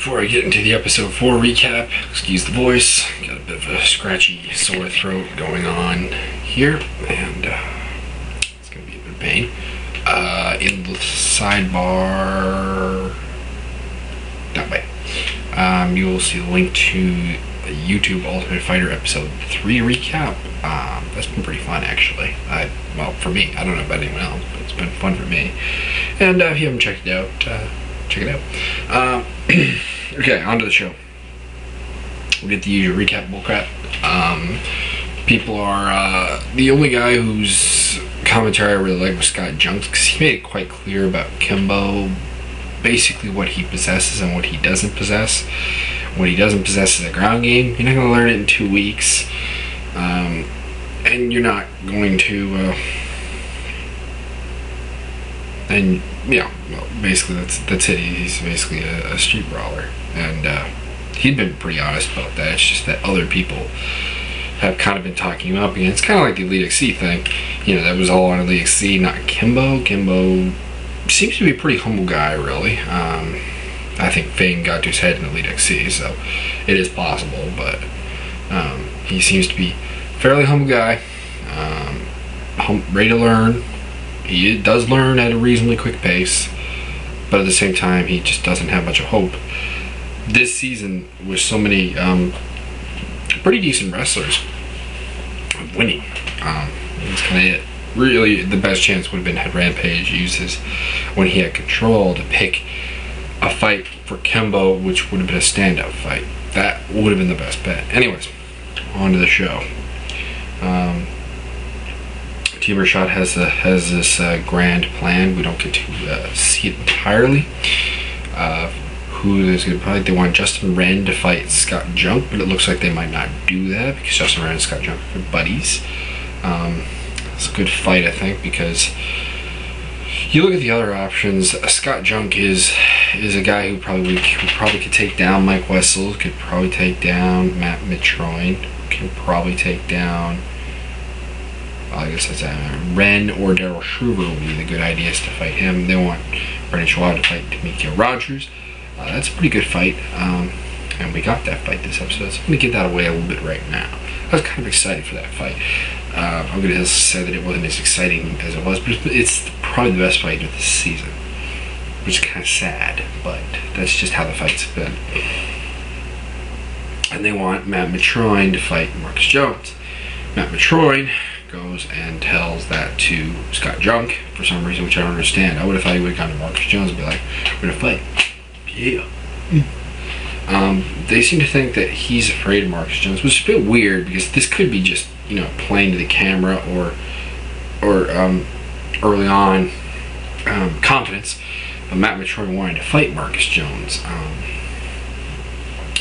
before I get into the episode 4 recap, excuse the voice, got a bit of a scratchy sore throat going on here, and it's going to be a bit of pain. In the sidebar, that way, you will see the link to the YouTube Ultimate Fighter episode 3 recap. That's been pretty fun, actually. Well, for me, I don't know about anyone else, but it's been fun for me. And if you haven't checked it out, check it out. Okay, on to the show. We get the usual recap bullcrap. People are, the only guy whose commentary I really like was Scott Junks, because he made it quite clear about Kimbo, basically what he possesses and what he doesn't possess. What he doesn't possess is a ground game. You're not going to learn it in 2 weeks. And you're not going to, and yeah, well, basically that's it. He's basically a street brawler, and he'd been pretty honest about that. It's just that other people have kind of been talking him up again. It's kind of like the Elite XC thing. You know, that was all on Elite XC, not Kimbo. Kimbo seems to be a pretty humble guy, really. I think Fane got to his head in Elite XC, so it is possible, but he seems to be a fairly humble guy, ready to learn. He does learn at a reasonably quick pace, but at the same time, he just doesn't have much of hope. This season, with so many pretty decent wrestlers winning, that's kind of it. Really, the best chance would have been had Rampage uses when he had control to pick a fight for Kimbo, which would have been a standout fight. That would have been the best bet. Anyways, on to the show. Team Rashad has this grand plan. We don't get to see it entirely. Who is going to fight? They want Justin Wren to fight Scott Junk, but it looks like they might not do that because Justin Wren and Scott Junk are buddies. It's a good fight, I think, because you look at the other options. Scott Junk is a guy who probably could take down Mike Wessel, could probably take down Matt Mitroin, can probably take down, well, I guess that's Ren or Daryl Schruber would be the good ideas to fight him. They want Brendan Schwab to fight D'Amico Rogers. That's a pretty good fight, and we got that fight this episode, so I'm going to give that away a little bit right now. I was kind of excited for that fight. I'm going to say that it wasn't as exciting as it was, but it's probably the best fight of this season, which is kind of sad, but that's just how the fights have been. And they want Matt Mitroin to fight Marcus Jones. Matt Mitroin goes and tells that to Scott Junk for some reason, which I don't understand. I would have thought he would have gone to Marcus Jones and be like, we're going to fight. Yeah. They seem to think that he's afraid of Marcus Jones, which is a bit weird because this could be just, you know, playing to the camera or early on confidence. But Matt Mitroin wanted to fight Marcus Jones.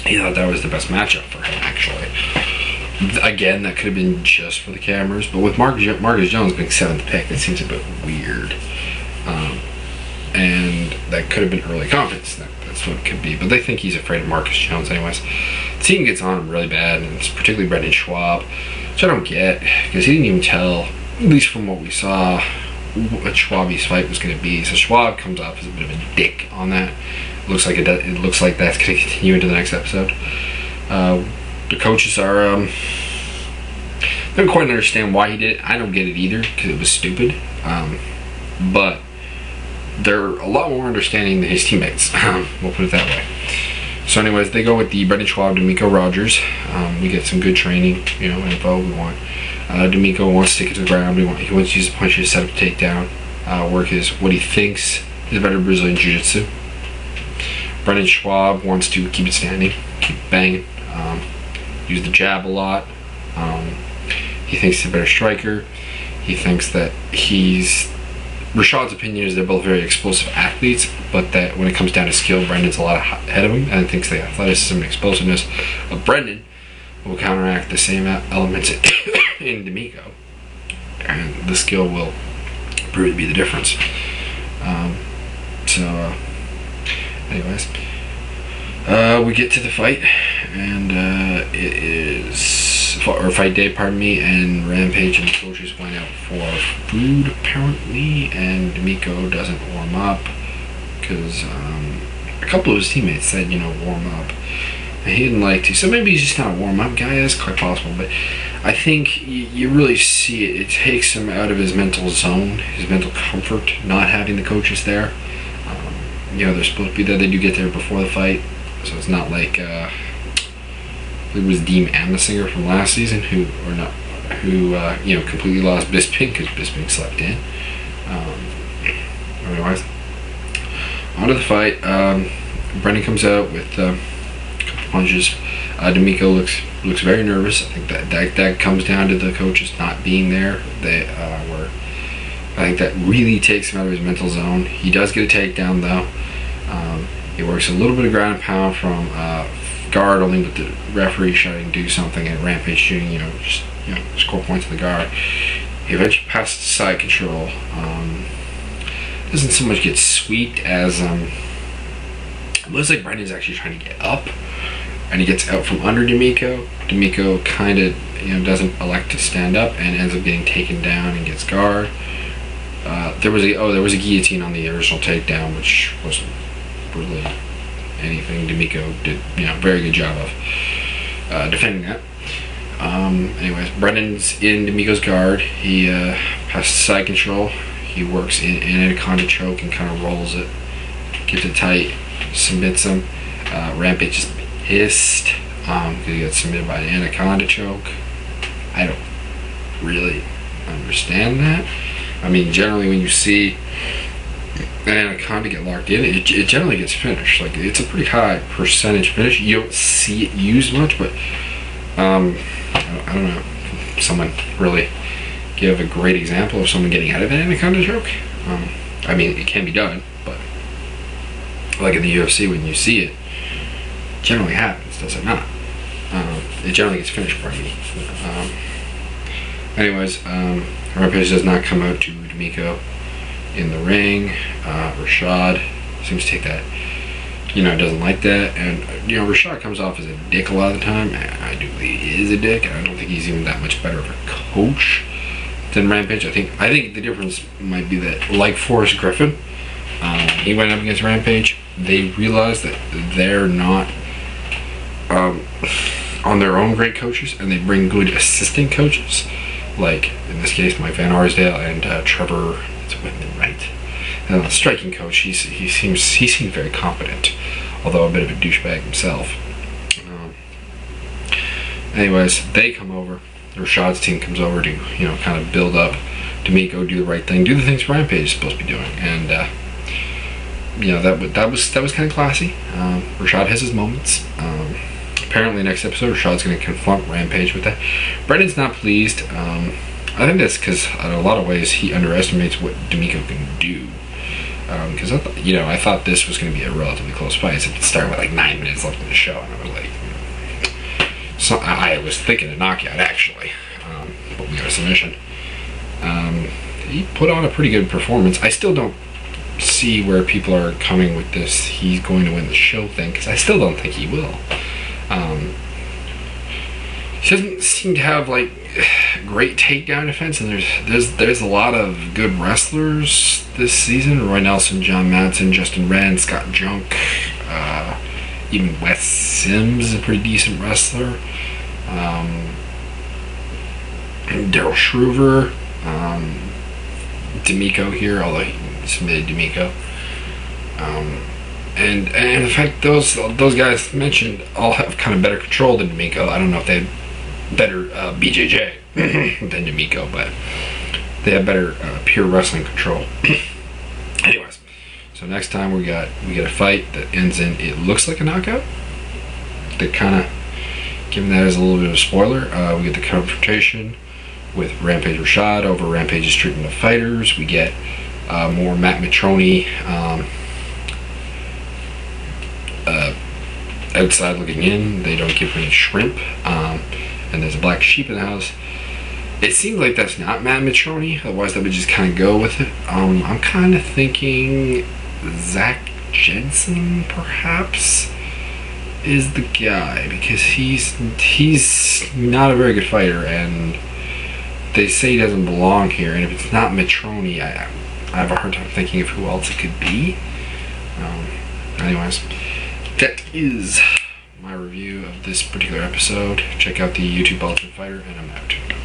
He thought that was the best matchup for him, actually. Again, that could have been just for the cameras, but with Marcus Jones being 7th pick, it seems a bit weird. And that could have been early confidence. That's what it could be. But they think he's afraid of Marcus Jones anyways. The team gets on him really bad, and it's particularly Brendan Schwab, which I don't get, because he didn't even tell, at least from what we saw, what Schwabi's fight was going to be. So Schwab comes off as a bit of a dick on that. It looks like that's going to continue into the next episode. The coaches are, they don't quite understand why he did it. I don't get it either, because it was stupid. But they're a lot more understanding than his teammates. We'll put it that way. So anyways, they go with the Brendan Schwab, D'Amico Rogers. We get some good training, you know, info we want. D'Amico wants to take it to the ground. He wants to use the punches to set up a takedown. Work his, what he thinks is a better Brazilian Jiu-Jitsu. Brendan Schwab wants to keep it standing, keep banging, use the jab a lot. He thinks he's a better striker. He thinks that Rashad's opinion is they're both very explosive athletes, but that when it comes down to skill, Brendan's a lot ahead of him, and thinks the athleticism and explosiveness of Brendan will counteract the same elements in D'Amico, and the skill will prove to be the difference. Anyways, we get to the fight, and it is fight day, pardon me, and Rampage and the coaches went out for food apparently, and D'Amico doesn't warm up because a couple of his teammates said, warm up. And he didn't like to. So maybe he's just not a warm-up guy. That's quite possible. But I think you really see it. It takes him out of his mental zone, his mental comfort, not having the coaches there. They're supposed to be there. They do get there before the fight. So it's not like it was Dean Amasinger from last season who completely lost Bisping because Bisping slept in. Otherwise, on to the fight. Brendan comes out with a couple punches. D'Amico looks very nervous. I think that comes down to the coaches not being there. I think that really takes him out of his mental zone. He does get a takedown though. He works a little bit of ground and pound from guard, only with the referee shouting do something, and Rampage shooting, score points in the guard. He eventually passes to side control. Doesn't so much get sweeped as it looks like Brendan's actually trying to get up, and he gets out from under D'Amico. D'Amico kind of doesn't elect to stand up and ends up getting taken down and gets guard. There was a guillotine on the original takedown, which wasn't really anything. D'Amico did very good job of defending that. Anyways, Brendan's in D'Amico's guard. He passes side control. He works in an anaconda choke and kind of rolls it, gets it tight, submits him. Rampage is pissed because he got submitted by an anaconda choke. I don't really understand that. I mean, generally when you see an anaconda get locked in, it generally gets finished. Like, it's a pretty high percentage finish. You don't see it used much, but I don't know. Someone really give a great example of someone getting out of an anaconda choke. I mean, it can be done, but like in the UFC, when you see it, it generally happens, does it not? It generally gets finished, pardon me. Anyways, Rampage does not come out to D'Amico in the ring. Rashad seems to take that, doesn't like that. And, Rashad comes off as a dick a lot of the time. I do believe he is a dick. I don't think he's even that much better of a coach than Rampage. I think the difference might be that, like Forrest Griffin, he went up against Rampage. They realized that they're not on their own great coaches, and they bring good assistant coaches. Like, in this case, Mike Van Arsdale and Trevor, it's Whitman, right? And the striking coach, he seemed very competent, although a bit of a douchebag himself. Anyways, they come over. Rashad's team comes over to, kind of build up D'Amico, do the right thing, do the things Rampage is supposed to be doing, and that was kind of classy. Rashad has his moments. Apparently, next episode, Rashad's going to confront Rampage with that. Brendan's not pleased. I think that's because, in a lot of ways, he underestimates what D'Amico can do. Because I thought this was going to be a relatively close fight. It started with like 9 minutes left in the show, and I was like, I was thinking a knockout actually, but we got a submission. He put on a pretty good performance. I still don't see where people are coming with this he's going to win the show thing, because I still don't think he will. He doesn't seem to have like great takedown defense, and there's a lot of good wrestlers this season. Roy Nelson, John Madsen, Justin Rand, Scott Junk, even Wes Sims is a pretty decent wrestler. Daryl Shriver, D'Amico here, although he submitted D'Amico. And in fact, those guys mentioned all have kind of better control than D'Amico. I don't know if they have better BJJ than D'Amico, but they have better pure wrestling control. Anyways, so next time we get a fight that ends in, it looks like a knockout. They're kind of giving that as a little bit of a spoiler. We get the confrontation with Rampage Rashad over Rampage's treatment of fighters. We get more Matt Mitrone outside looking in. They don't give any shrimp, and there's a black sheep in the house. It seems like that's not Matt Mitrone, otherwise that would just kind of go with it. I'm kind of thinking Zach Jensen perhaps is the guy, because he's not a very good fighter, and they say he doesn't belong here. And if it's not Mitrone, I have a hard time thinking of who else it could be. anyways, that is my review of this particular episode. Check out the YouTube Ultimate Fighter, and I'm out.